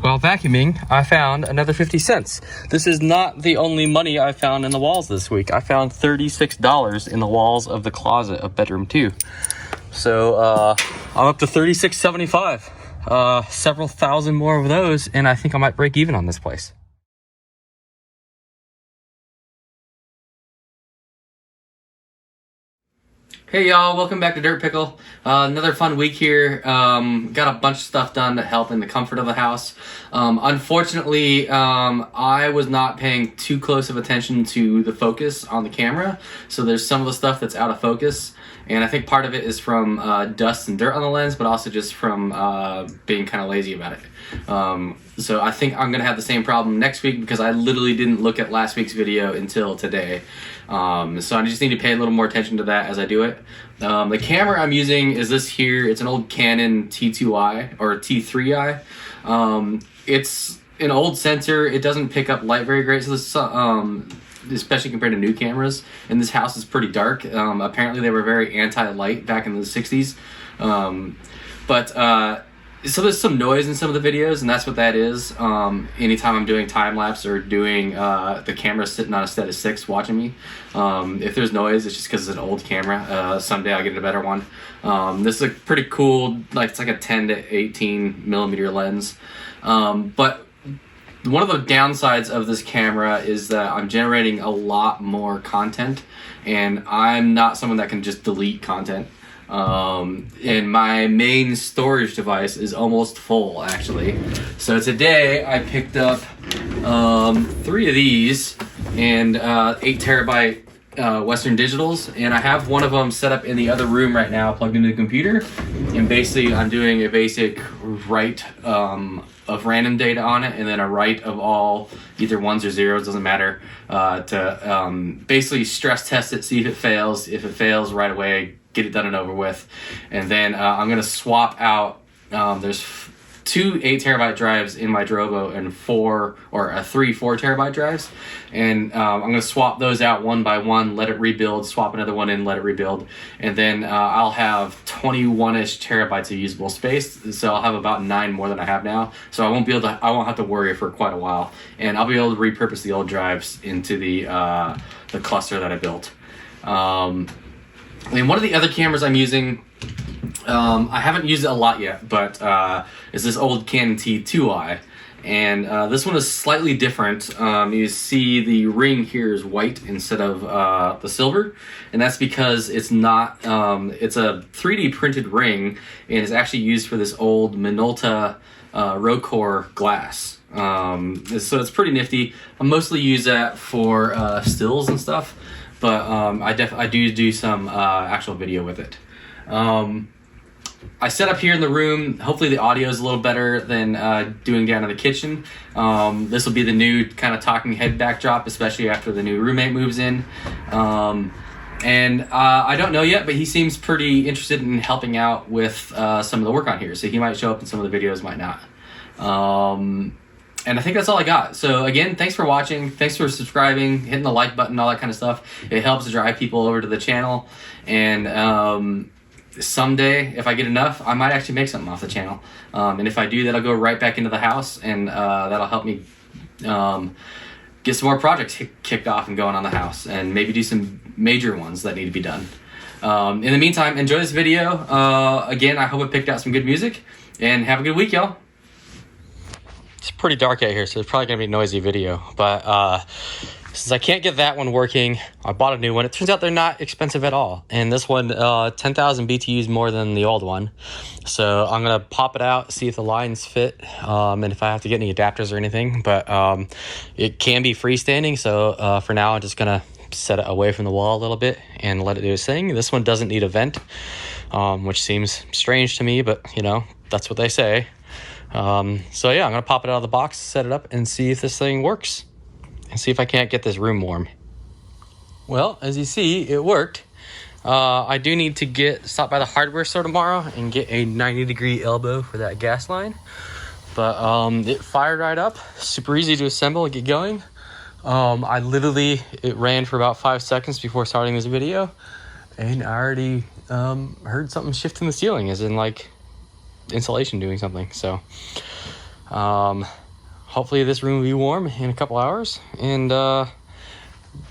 While vacuuming, I found another 50 cents. This is not the only money I found in the walls this week. I found $36 in the walls of the closet of bedroom 2. So I'm up to $36.75. Several thousand more of those, and I think I might break even on this place. Hey y'all, welcome back to Dirt Pickle. Another fun week here. Got a bunch of stuff done to help in the comfort of the house. Unfortunately, I was not paying too close of attention to the focus on the camera, so there's some of the stuff that's out of focus, and I think part of it is from dust and dirt on the lens, but also just from being kind of lazy about it. So I think I'm gonna have the same problem next week because I literally didn't look at last week's video until today. So I just need to pay a little more attention to that as I do it. The camera I'm using is this here. It's an old Canon T2i or T3i. It's an old sensor. It doesn't pick up light very great. So this, especially compared to new cameras, and this house is pretty dark. Apparently they were very anti-light back in the 60s. So there's some noise in some of the videos, and that's what that is. Anytime I'm doing time-lapse or doing the camera sitting on a set of 6 watching me, if there's noise, it's just because it's an old camera. Someday I'll get a better one. This is a pretty cool, it's like a 10 to 18 millimeter lens. But one of the downsides of this camera is that I'm generating a lot more content, and I'm not someone that can just delete content. And my main storage device is almost full, actually. So today I picked up 3 of these and 8 terabyte Western Digitals, and I have one of them set up in the other room right now, plugged into the computer, and basically I'm doing a basic write of random data on it, and then a write of all either ones or zeros, doesn't matter, to basically stress test it, see if it fails. If it fails, right away get it done and over with. And then I'm going to swap out, there's 2 8 terabyte drives in my Drobo and 3 4 terabyte drives, and I'm going to swap those out one by one, let it rebuild, swap another one in, let it rebuild, and then I'll have 21-ish terabytes of usable space. So I'll have about 9 more than I have now, so I won't have to worry for quite a while, and I'll be able to repurpose the old drives into the cluster that I built. And one of the other cameras I'm using, I haven't used it a lot yet, but it's this old Canon T2i, and this one is slightly different. You see the ring here is white instead of the silver, and that's because it's not, it's a 3D printed ring, and it's actually used for this old Minolta Rocore glass. So it's pretty nifty. I mostly use that for stills and stuff, but I do some actual video with it. I set up here in the room. Hopefully the audio is a little better than doing down in the kitchen. This will be the new kind of talking head backdrop, especially after the new roommate moves in. And I don't know yet, but he seems pretty interested in helping out with some of the work on here. So he might show up in some of the videos, might not. And I think that's all I got. So again, thanks for watching. Thanks for subscribing, hitting the like button, all that kind of stuff. It helps to drive people over to the channel. And someday, if I get enough, I might actually make something off the channel. And if I do, that'll go right back into the house, and that'll help me get some more projects kicked off and going on the house, and maybe do some major ones that need to be done. In the meantime, enjoy this video. Again, I hope it picked out some good music, and have a good week, y'all. It's pretty dark out here, so it's probably going to be a noisy video. But since I can't get that one working, I bought a new one. It turns out they're not expensive at all. And this one, 10,000 BTUs more than the old one. So I'm going to pop it out, see if the lines fit, and if I have to get any adapters or anything. But it can be freestanding, so for now I'm just going to set it away from the wall a little bit and let it do its thing. This one doesn't need a vent, which seems strange to me, but you know, that's what they say. So yeah, I'm gonna pop it out of the box, set it up, and see if this thing works, and see if I can't get this room warm. Well, as you see, it worked. I do need to stop by the hardware store tomorrow and get a 90-degree elbow for that gas line. But it fired right up, super easy to assemble and get going. It ran for about 5 seconds before starting this video, and I already heard something shift in the ceiling, as in like insulation doing something. So Hopefully this room will be warm in a couple hours. And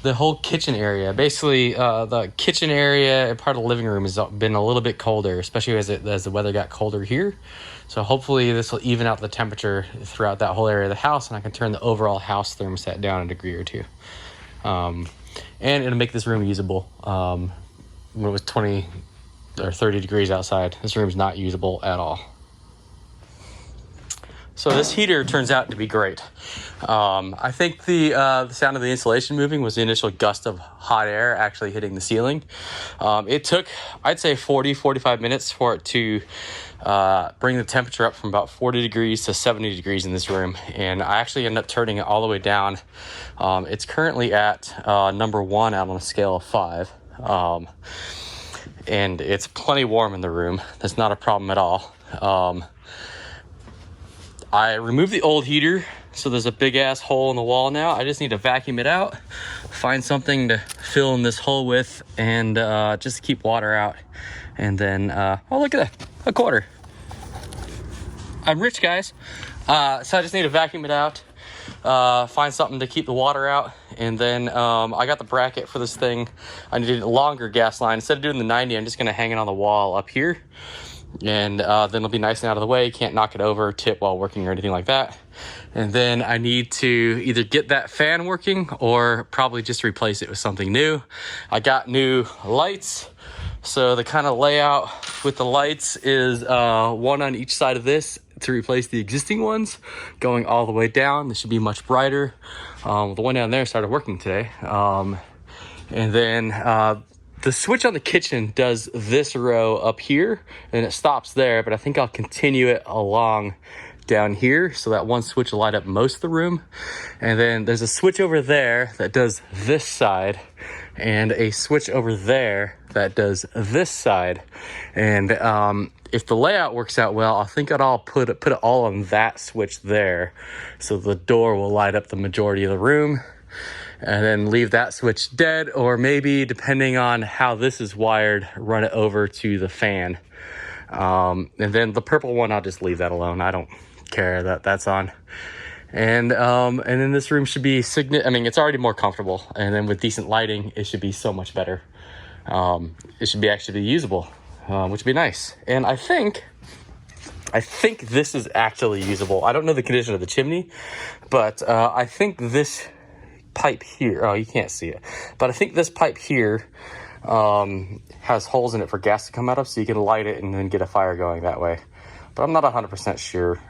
the whole kitchen area, basically the kitchen area and part of the living room has been a little bit colder, especially as the weather got colder here. So hopefully this will even out the temperature throughout that whole area of the house, and I can turn the overall house thermostat down a degree or two. And it'll make this room usable. When it was 20 or 30 degrees outside, this room's not usable at all. So this heater turns out to be great. I think the sound of the insulation moving was the initial gust of hot air actually hitting the ceiling. It took, I'd say 40-45 minutes for it to bring the temperature up from about 40 degrees to 70 degrees in this room. And I actually ended up turning it all the way down. It's currently at number 1 out on a scale of 5. And it's plenty warm in the room. That's not a problem at all. I removed the old heater, so there's a big ass hole in the wall now. I just need to vacuum it out, find something to fill in this hole with, and just keep water out. And then, oh, look at that, a quarter. I'm rich, guys. So I just need to vacuum it out, find something to keep the water out, and then I got the bracket for this thing. I needed a longer gas line. Instead of doing the 90, I'm just gonna hang it on the wall up here. And then it'll be nice and out of the way. Can't knock it over, tip while working or anything like that. And then I need to either get that fan working or probably just replace it with something new. I got new lights. So the kind of layout with the lights is one on each side of this to replace the existing ones, going all the way down. This should be much brighter. The one down there started working today. And then the switch on the kitchen does this row up here, and it stops there, but I think I'll continue it along down here, so that one switch will light up most of the room. And then there's a switch over there that does this side, and a switch over there that does this side. And if the layout works out well, I think I'll put it all on that switch there, so the door will light up the majority of the room. And then leave that switch dead, or maybe depending on how this is wired, run it over to the fan. And then the purple one, I'll just leave that alone. I don't care that that's on. And then this room should be I mean, it's already more comfortable, and then with decent lighting, it should be so much better. It should be actually usable, which would be nice. And I think this is actually usable. I don't know the condition of the chimney, but I think this pipe here, oh, you can't see it, but I think this pipe here has holes in it for gas to come out of, so you can light it and then get a fire going that way. But I'm not 100% sure.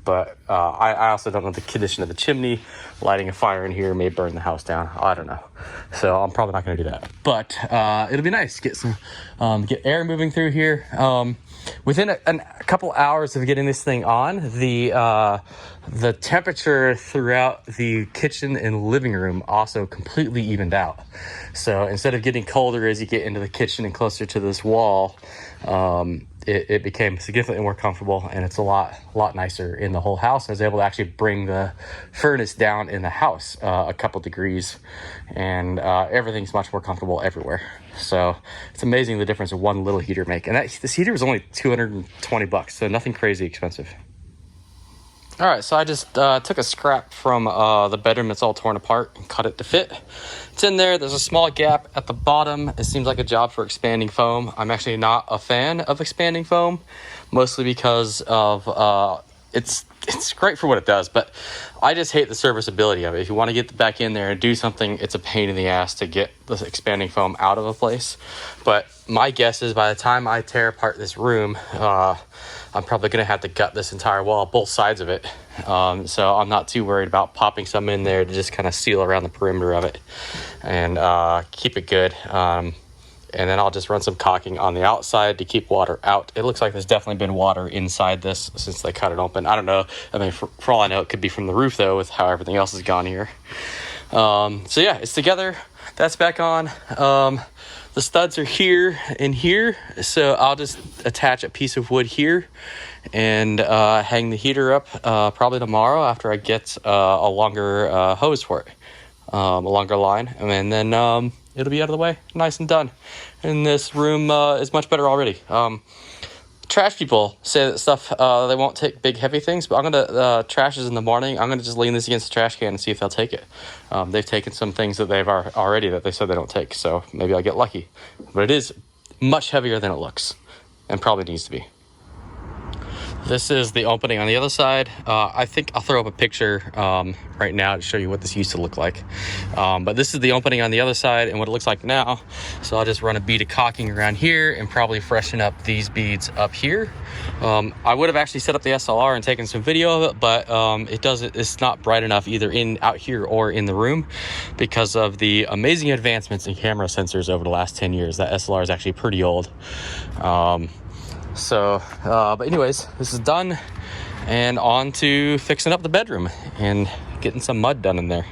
But I also don't know the condition of the chimney. Lighting a fire in here may burn the house down. I don't know. So I'm probably not going to do that. But it'll be nice to get some get air moving through here. Within a couple hours of getting this thing on, the temperature throughout the kitchen and living room also completely evened out. So instead of getting colder as you get into the kitchen and closer to this wall, it became significantly more comfortable, and it's a lot nicer in the whole house. I was able to actually bring the furnace down in the house a couple degrees, and everything's much more comfortable everywhere. So it's amazing the difference one little heater make. And this heater was only $220, so nothing crazy expensive. All right, so I just took a scrap from the bedroom that's all torn apart and cut it to fit. It's in there. There's a small gap at the bottom. It seems like a job for expanding foam. I'm actually not a fan of expanding foam, mostly because of it's great for what it does, but I just hate the serviceability of it. If you want to get back in there and do something, it's a pain in the ass to get the expanding foam out of a place. But my guess is by the time I tear apart this room, I'm probably going to have to gut this entire wall, both sides of it. So I'm not too worried about popping some in there to just kind of seal around the perimeter of it and keep it good. And then I'll just run some caulking on the outside to keep water out. It looks like there's definitely been water inside this since they cut it open. I don't know. I mean, for all I know, it could be from the roof, though, with how everything else has gone here. So yeah, it's together. That's back on. The studs are here and here, so I'll just attach a piece of wood here and hang the heater up probably tomorrow after I get a longer hose for it, a longer line, and then it'll be out of the way, nice and done. And this room is much better already. trash people say that stuff, they won't take big heavy things, but I'm gonna, trash is in the morning, I'm gonna just lean this against the trash can and see if they'll take it. They've taken some things that they've already that they said they don't take, so maybe I'll get lucky. But it is much heavier than it looks, and probably needs to be. This is the opening on the other side. I think I'll throw up a picture right now to show you what this used to look like. But this is the opening on the other side and what it looks like now. So I'll just run a bead of caulking around here and probably freshen up these beads up here. I would have actually set up the SLR and taken some video of it, but it's not bright enough either out here or in the room because of the amazing advancements in camera sensors over the last 10 years. That SLR is actually pretty old. But anyways, this is done, and on to fixing up the bedroom and getting some mud done in there.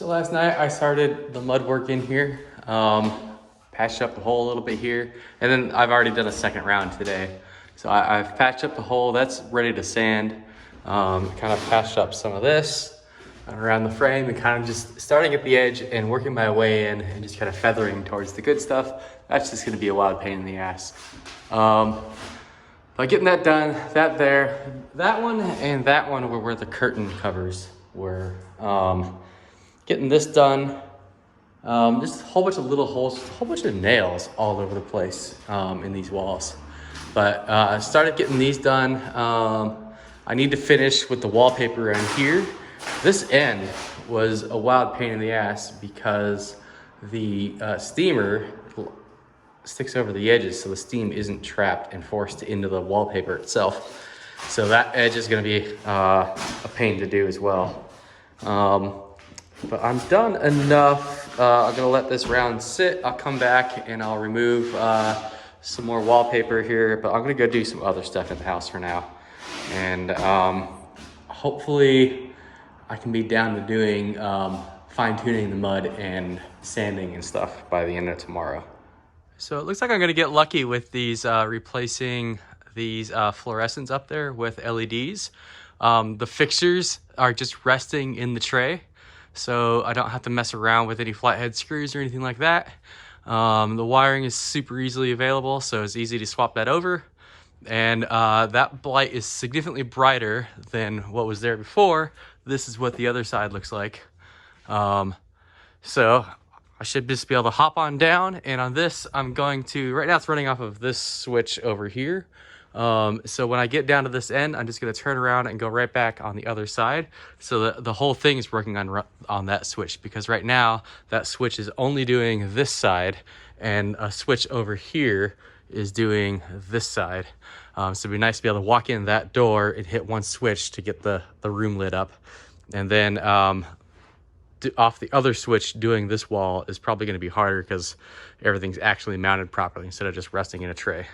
So last night I started the mud work in here, patched up the hole a little bit here, and then I've already done a second round today. So I've patched up the hole, that's ready to sand. Kind of patched up some of this around the frame and kind of just starting at the edge and working my way in and just kind of feathering towards the good stuff. That's just gonna be a wild pain in the ass. But getting that done, that one and that one were where the curtain covers were. Getting this done, just a whole bunch of little holes, a whole bunch of nails all over the place in these walls. But I started getting these done. I need to finish with the wallpaper around here. This end was a wild pain in the ass because the steamer sticks over the edges so the steam isn't trapped and forced into the wallpaper itself. So that edge is gonna be a pain to do as well. But I'm done enough. I'm gonna let this round sit. I'll come back and I'll remove some more wallpaper here, but I'm gonna go do some other stuff in the house for now. And hopefully I can be down to doing fine tuning the mud and sanding and stuff by the end of tomorrow. So it looks like I'm gonna get lucky with these replacing these fluorescents up there with LEDs. The fixtures are just resting in the tray, so I don't have to mess around with any flathead screws or anything like that. The wiring is super easily available, so it's easy to swap that over. And that light is significantly brighter than what was there before. This is what the other side looks like. So I should just be able to hop on down, and on this, I'm going to, right now it's running off of this switch over here. So when I get down to this end, I'm just gonna turn around and go right back on the other side. So the whole thing is working on that switch, because right now that switch is only doing this side, and a switch over here is doing this side. So it'd be nice to be able to walk in that door and hit one switch to get the room lit up. And then off the other switch doing this wall is probably gonna be harder because everything's actually mounted properly instead of just resting in a tray.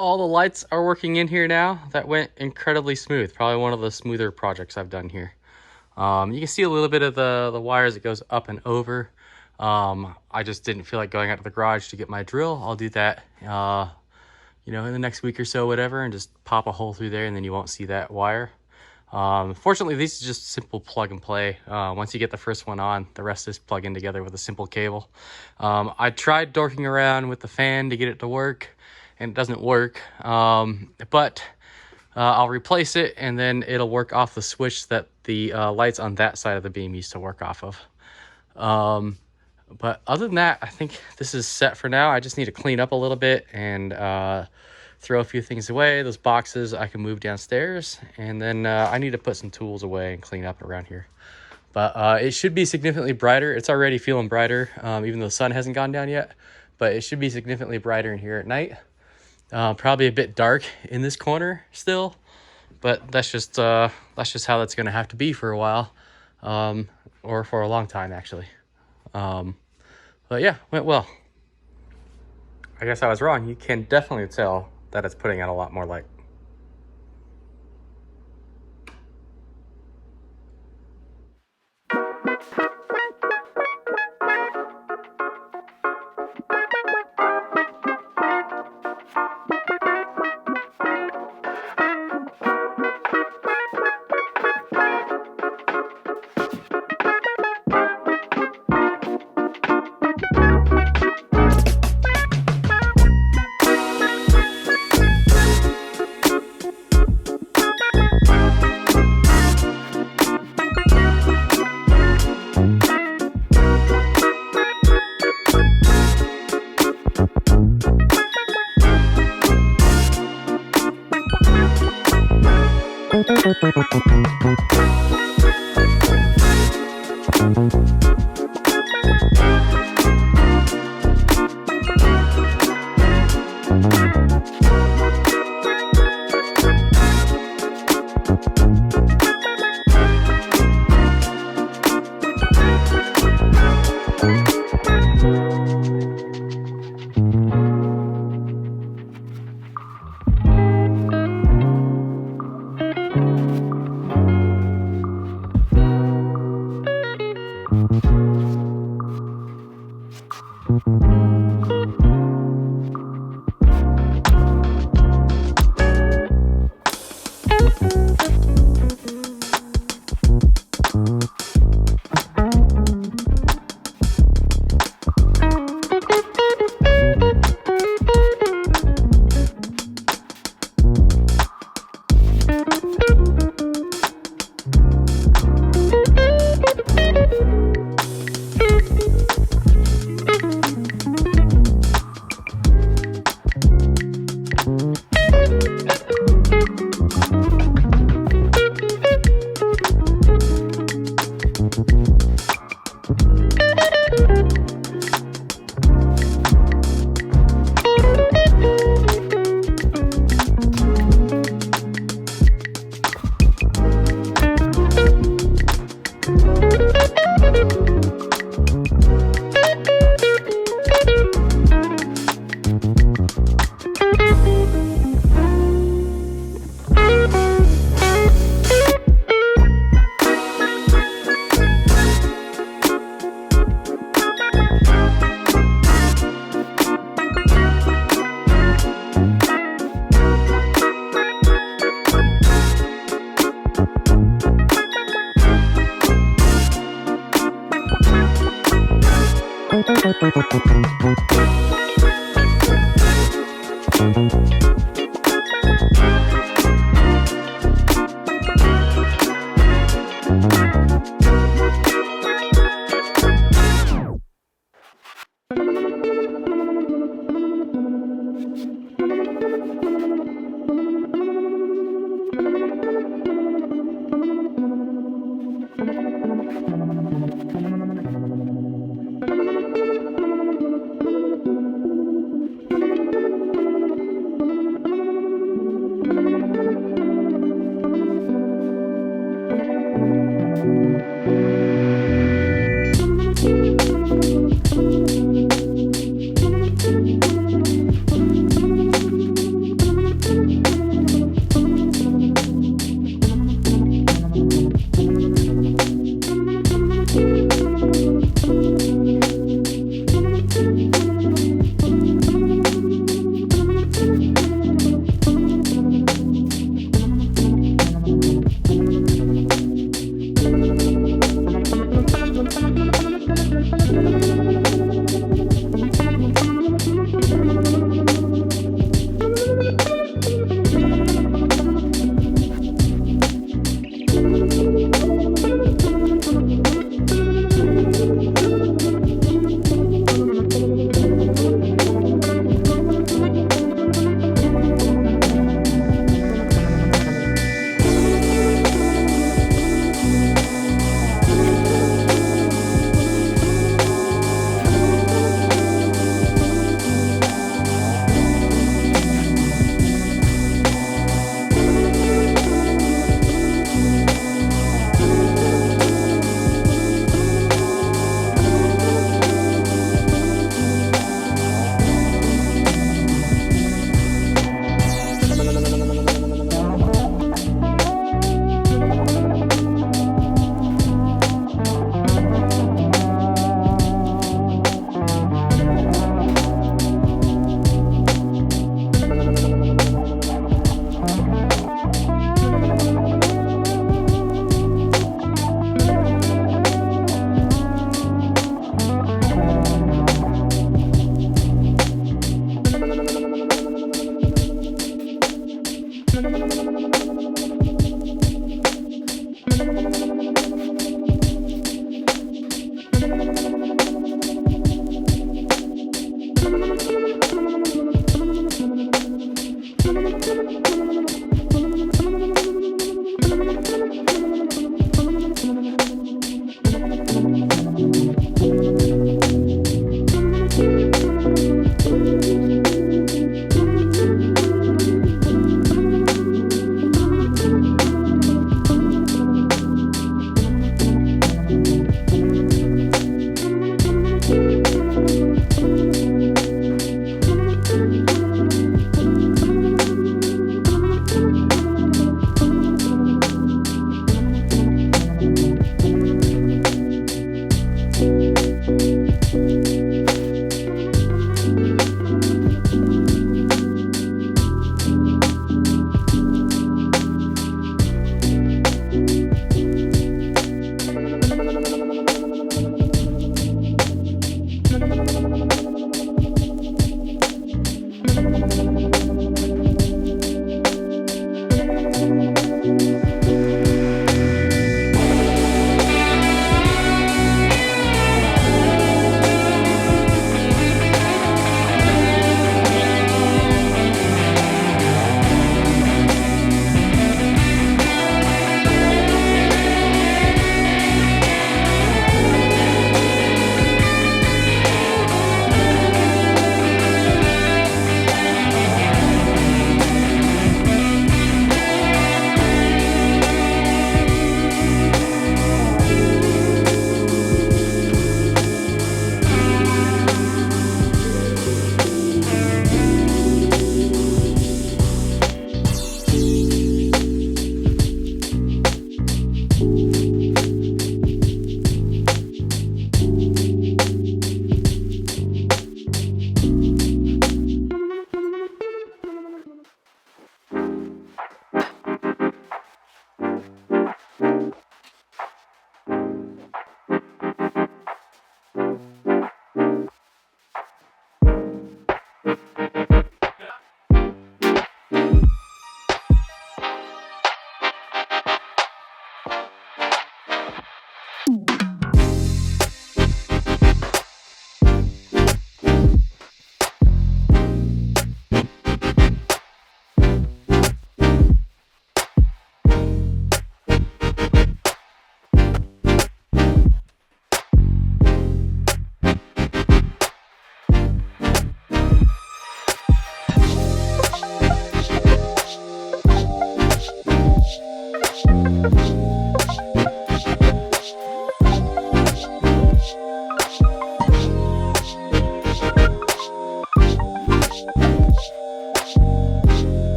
all the lights are working in here now. That went incredibly smooth. Probably one of the smoother projects I've done here. You can see a little bit of the wires that goes up and over. I just didn't feel like going out to the garage to get my drill. I'll do that, you know, in the next week or so, whatever, and just pop a hole through there, and then you won't see that wire. Fortunately, these are just simple plug and play. Once you get the first one on, the rest is plug in together with a simple cable. I tried dorking around with the fan to get it to work, and it doesn't work. But I'll replace it, and then it'll work off the switch that the lights on that side of the beam used to work off of. But other than that, I think this is set for now. I just need to clean up a little bit and throw a few things away. Those boxes I can move downstairs, and then I need to put some tools away and clean up around here. But it should be significantly brighter. It's already feeling brighter, even though the sun hasn't gone down yet. But it should be significantly brighter in here at night. Probably a bit dark in this corner still, but that's just how that's going to have to be for a while, or for a long time actually. But yeah, went well. I guess I was wrong. You can definitely tell that it's putting out a lot more light.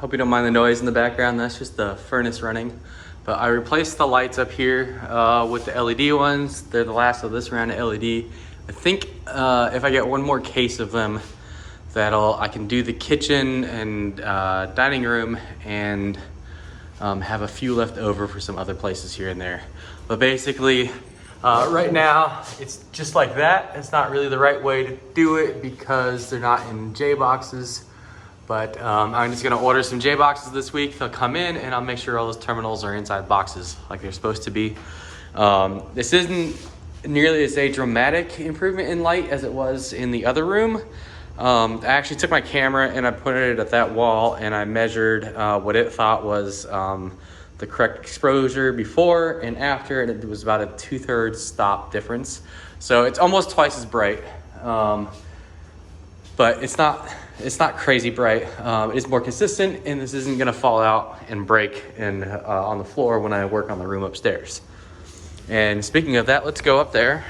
Hope you don't mind the noise in the background. That's just the furnace running. But I replaced the lights up here with the LED ones. They're the last of this round of LED. I think if I get one more case of them, I can do the kitchen and dining room and have a few left over for some other places here and there. But basically, right now, it's just like that. It's not really the right way to do it because they're not in J boxes. But I'm just gonna order some J boxes this week. They'll come in and I'll make sure all those terminals are inside boxes like they're supposed to be. This isn't nearly as a dramatic improvement in light as it was in the other room. I actually took my camera and I put it at that wall and I measured what it thought was the correct exposure before and after, and it was about a 2/3 stop difference. So it's almost twice as bright. But it's not crazy bright. It is more consistent, and this isn't gonna fall out and break on the floor when I work on the room upstairs. And speaking of that, let's go up there.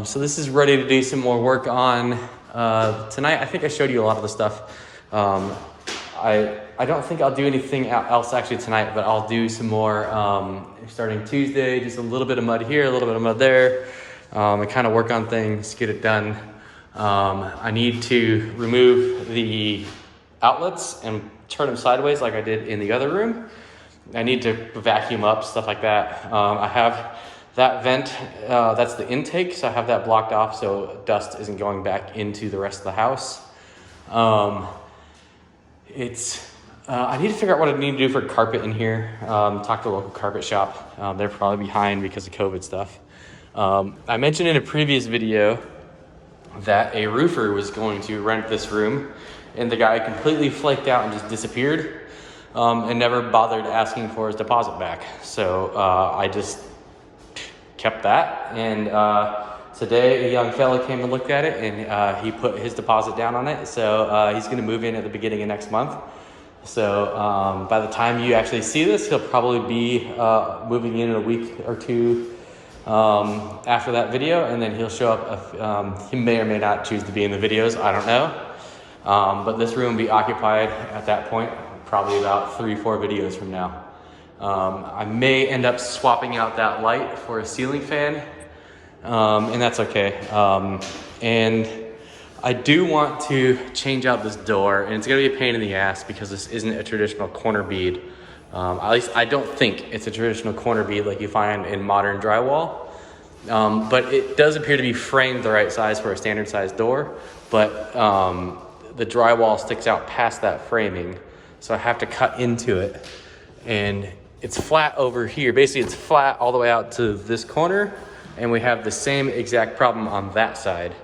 So this is ready to do some more work on tonight. I think I showed you a lot of the stuff. I don't think I'll do anything else actually tonight, but I'll do some more starting Tuesday, just a little bit of mud here, a little bit of mud there, and kind of work on things, get it done. I need to remove the outlets and turn them sideways like I did in the other room. I need to vacuum up, stuff like that. I have that vent, that's the intake, so I have that blocked off so dust isn't going back into the rest of the house. I need to figure out what I need to do for carpet in here. Talk to the local carpet shop. They're probably behind because of COVID stuff. I mentioned in a previous video that a roofer was going to rent this room, and the guy completely flaked out and just disappeared and never bothered asking for his deposit back. So I just kept that, and today a young fella came and looked at it, and he put his deposit down on it. So he's gonna move in at the beginning of next month. So by the time you actually see this, he'll probably be moving in a week or two after that video, and then he'll show up. He may or may not choose to be in the videos, I don't know. But this room will be occupied at that point, probably about 3-4 videos from now. I may end up swapping out that light for a ceiling fan, and that's okay. And I do want to change out this door, and it's gonna be a pain in the ass because this isn't a traditional corner bead. At least I don't think it's a traditional corner bead like you find in modern drywall. But it does appear to be framed the right size for a standard size door, but the drywall sticks out past that framing, so I have to cut into it. And it's flat over here. Basically, it's flat all the way out to this corner, and we have the same exact problem on that side.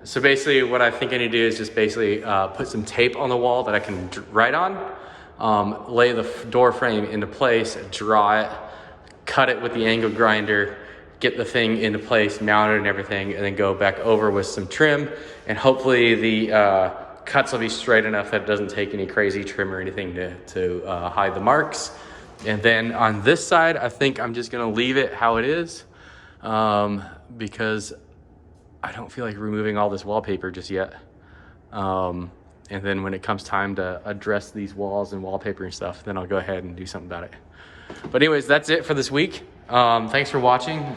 So basically what I think I need to do is just basically put some tape on the wall that I can write on, lay the door frame into place, draw it, cut it with the angle grinder, get the thing into place, mount it and everything, and then go back over with some trim, and hopefully the cuts will be straight enough that it doesn't take any crazy trim or anything to hide the marks. And then on this side, I think I'm just gonna leave it how it is because I don't feel like removing all this wallpaper just yet. And then when it comes time to address these walls and wallpaper and stuff, then I'll go ahead and do something about it. But anyways, that's it for this week. Thanks for watching.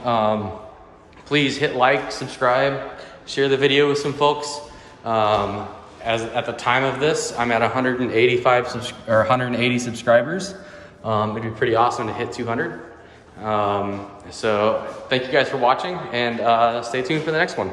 Please hit like, subscribe, share the video with some folks. At the time of this, I'm at 180 subscribers. It'd be pretty awesome to hit 200. So thank you guys for watching, and stay tuned for the next one.